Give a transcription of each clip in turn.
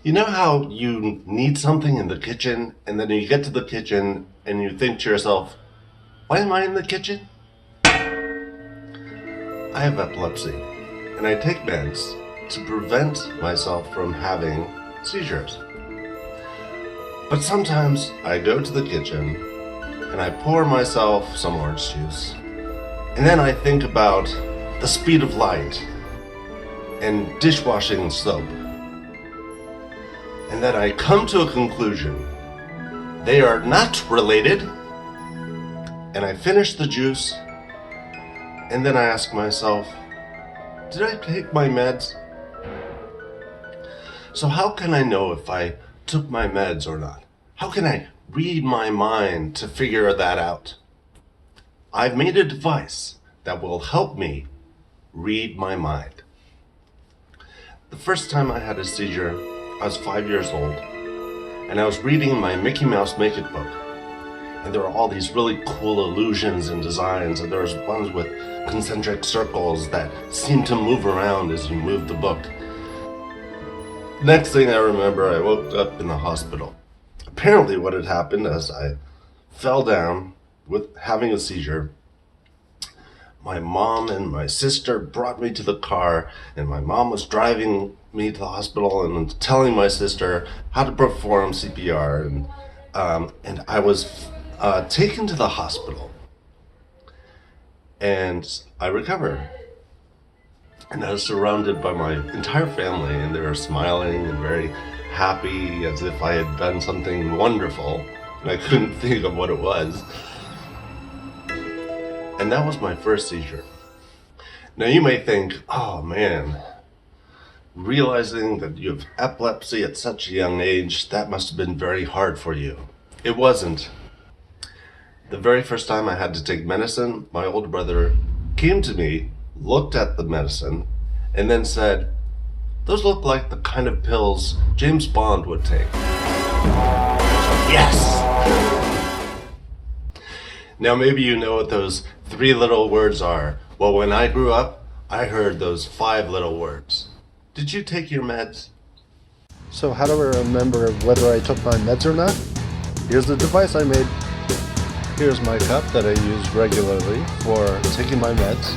You know how you need something in the kitchen, and then you get to the kitchen and you think to yourself, why am I in the kitchen? I have epilepsy, and I take meds to prevent myself from having seizures. But sometimes I go to the kitchen and I pour myself some orange juice, and then I think about the speed of light and dishwashing soap. And then I come to a conclusion. They are not related. And I finish the juice, and then I ask myself, did I take my meds? So how can I know if I took my meds or not? How can I read my mind to figure that out? I've made a device that will help me read my mind. The first time I had a seizure, I was 5 years old, and I was reading my Mickey Mouse Make It book. And there were all these really cool illusions and designs, and there was ones with concentric circles that seemed to move around as you moved the book. Next thing I remember, I woke up in the hospital. Apparently what had happened is I fell down with having a seizure. My mom and my sister brought me to the car, and my mom was driving me to the hospital and telling my sister how to perform CPR, and I was taken to the hospital, and I recovered. And I was surrounded by my entire family, and they were smiling and very happy as if I had done something wonderful, and I couldn't think of what it was. And that was my first seizure. Now you may think, oh man, realizing that you have epilepsy at such a young age, that must have been very hard for you. It wasn't. The very first time I had to take medicine, my older brother came to me, looked at the medicine, and then said, those look like the kind of pills James Bond would take. Yes! Now maybe you know what those 3 little words are. Well, when I grew up, I heard those 5 little words. Did you take your meds? So how do I remember whether I took my meds or not? Here's the device I made. Here's my cup that I use regularly for taking my meds.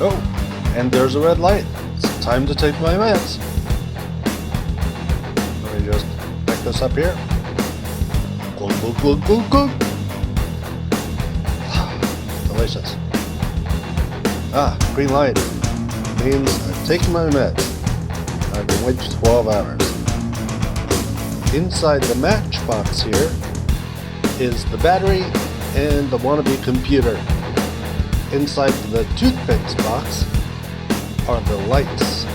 Oh, and there's a red light. It's time to take my meds. Let me just pick this up here. Glug, glug, glug, glug, glug. Delicious. Green light means I've taken my meds. I've been waiting 12 hours. Inside the matchbox here is the battery and the wannabe computer. Inside the toothpicks box are the lights.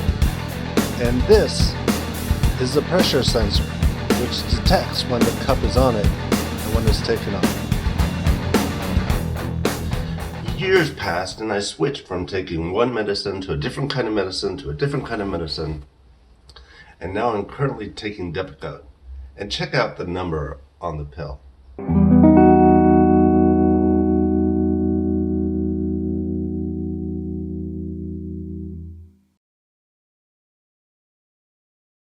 And this is the pressure sensor, which detects when the cup is on it and when it's taken off. Years passed, and I switched from taking one medicine to a different kind of medicine to a different kind of medicine. And now I'm currently taking Depakote. And check out the number on the pill.